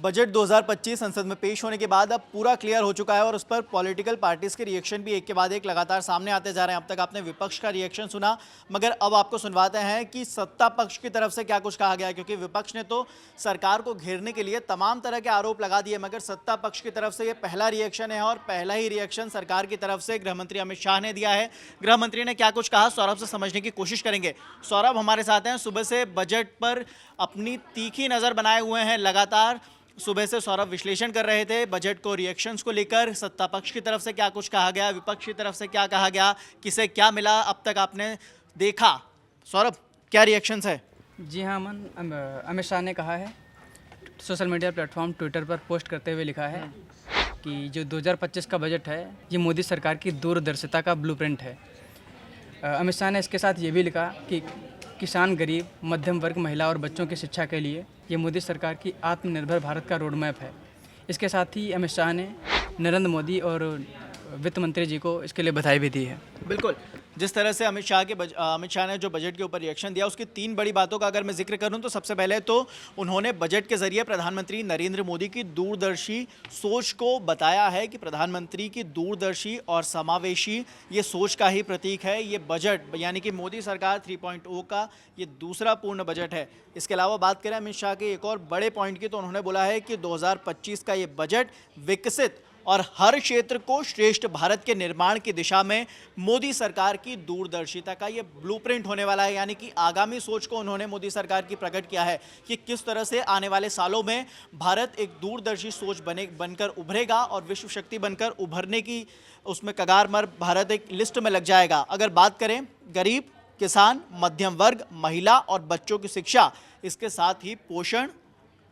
Budget 2025 संसद में पेश होने के बाद अब पूरा क्लियर हो चुका है और उस पर पॉलिटिकल पार्टीज के रिएक्शन भी एक के बाद एक लगातार सामने आते जा रहे हैं। अब तक आपने विपक्ष का रिएक्शन सुना, मगर अब आपको सुनवाते हैं कि सत्ता पक्ष की तरफ से क्या कुछ कहा गया है, क्योंकि विपक्ष ने तो सरकार को घेरने के लिए तमाम तरह के आरोप लगा दिए, मगर सत्ता पक्ष की तरफ से ये पहला रिएक्शन है और पहला ही रिएक्शन सरकार की तरफ से गृह मंत्री अमित शाह ने दिया है। गृह मंत्री ने क्या कुछ कहा, सौरभ से समझने की कोशिश करेंगे। सौरभ हमारे साथ हैं, सुबह से बजट पर अपनी तीखी नजर बनाए हुए हैं। लगातार सुबह से सौरभ विश्लेषण कर रहे थे बजट को, रिएक्शंस को लेकर। सत्ता पक्ष की तरफ से क्या कुछ कहा गया, विपक्ष की तरफ से क्या कहा गया, किसे क्या मिला, अब तक आपने देखा। सौरभ, क्या रिएक्शंस है? जी हाँ अमन, अमित शाह ने कहा है, सोशल मीडिया प्लेटफॉर्म ट्विटर पर पोस्ट करते हुए लिखा है कि जो 2025 का बजट है ये मोदी सरकार की दूरदर्शिता का ब्लूप्रिंट है। अमित शाह ने इसके साथ ये भी लिखा कि किसान, गरीब, मध्यम वर्ग, महिला और बच्चों की शिक्षा के लिए ये मोदी सरकार की आत्मनिर्भर भारत का रोड मैप है। इसके साथ ही अमित शाह ने नरेंद्र मोदी और वित्त मंत्री जी को इसके लिए बधाई भी दी है। बिल्कुल, जिस तरह से अमित शाह ने जो बजट के ऊपर रिएक्शन दिया, उसकी तीन बड़ी बातों का अगर मैं जिक्र करूं तो सबसे पहले तो उन्होंने बजट के जरिए प्रधानमंत्री नरेंद्र मोदी की दूरदर्शी सोच को बताया है कि प्रधानमंत्री की दूरदर्शी और समावेशी ये सोच का ही प्रतीक है ये बजट, यानी कि मोदी सरकार 3.0 का ये दूसरा पूर्ण बजट है। इसके अलावा बात करें अमित शाह के एक और बड़े पॉइंट की, तो उन्होंने बोला है कि 2025 का ये बजट विकसित और हर क्षेत्र को श्रेष्ठ भारत के निर्माण की दिशा में मोदी सरकार की दूरदर्शिता का ये ब्लूप्रिंट होने वाला है। यानी कि आगामी सोच को उन्होंने मोदी सरकार की प्रकट किया है कि किस तरह से आने वाले सालों में भारत एक दूरदर्शी सोच बनकर उभरेगा और विश्व शक्ति बनकर उभरने की उसमें कगार पर भारत एक लिस्ट में लग जाएगा। अगर बात करें गरीब, किसान, मध्यम वर्ग, महिला और बच्चों की शिक्षा, इसके साथ ही पोषण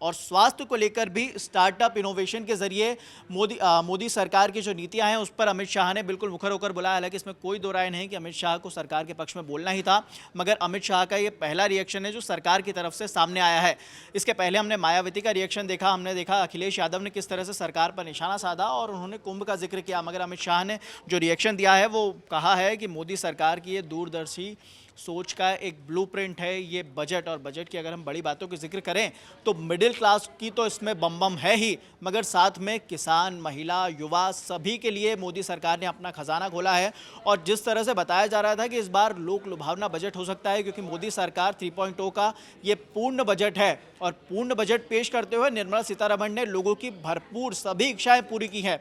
और स्वास्थ्य को लेकर भी स्टार्टअप इनोवेशन के जरिए मोदी सरकार की जो नीतियां हैं उस पर अमित शाह ने बिल्कुल मुखर होकर बोला। हालांकि इसमें कोई दो राय नहीं कि अमित शाह को सरकार के पक्ष में बोलना ही था, मगर अमित शाह का ये पहला रिएक्शन है जो सरकार की तरफ से सामने आया है। इसके पहले हमने मायावती का रिएक्शन देखा, हमने देखा अखिलेश यादव ने किस तरह से सरकार पर निशाना साधा और उन्होंने कुंभ का जिक्र किया, मगर अमित शाह ने जो रिएक्शन दिया है वो कहा है कि मोदी सरकार की ये दूरदर्शी सोच का एक ब्लूप्रिंट है ये बजट। और बजट की अगर हम बड़ी बातों की जिक्र करें तो मिडिल क्लास की तो इसमें बम बम है ही, मगर साथ में किसान, महिला, युवा, सभी के लिए मोदी सरकार ने अपना खजाना खोला है। और जिस तरह से बताया जा रहा था कि इस बार लोक लुभावना बजट हो सकता है क्योंकि मोदी सरकार 3.0 का ये पूर्ण बजट है और पूर्ण बजट पेश करते हुए निर्मला सीतारमण ने लोगों की भरपूर सभी इच्छाएं पूरी की है।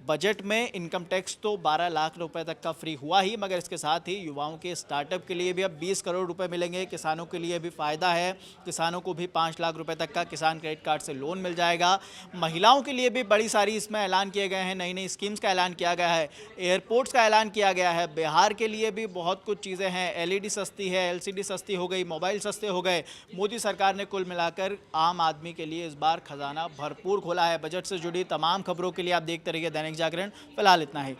बजट में इनकम टैक्स तो 12 लाख रुपए तक का फ्री हुआ ही, मगर इसके साथ ही युवाओं के स्टार्टअप के लिए भी अब 20 करोड़ रुपए मिलेंगे। किसानों के लिए भी फ़ायदा है, किसानों को भी 5 लाख रुपए तक का किसान क्रेडिट कार्ड से लोन मिल जाएगा। महिलाओं के लिए भी बड़ी सारी इसमें ऐलान किए गए हैं, नई नई स्कीम्स का ऐलान किया गया है, एयरपोर्ट्स का ऐलान किया गया है। बिहार के लिए भी बहुत कुछ चीज़ें हैं, LED सस्ती है, LCD सस्ती हो गई, मोबाइल सस्ते हो गए। मोदी सरकार ने कुल मिलाकर आम आदमी के लिए इस बार खजाना भरपूर खोला है। बजट से जुड़ी तमाम खबरों के लिए आप देखते रहिए दैनिक जागरण। फिलहाल इतना ही।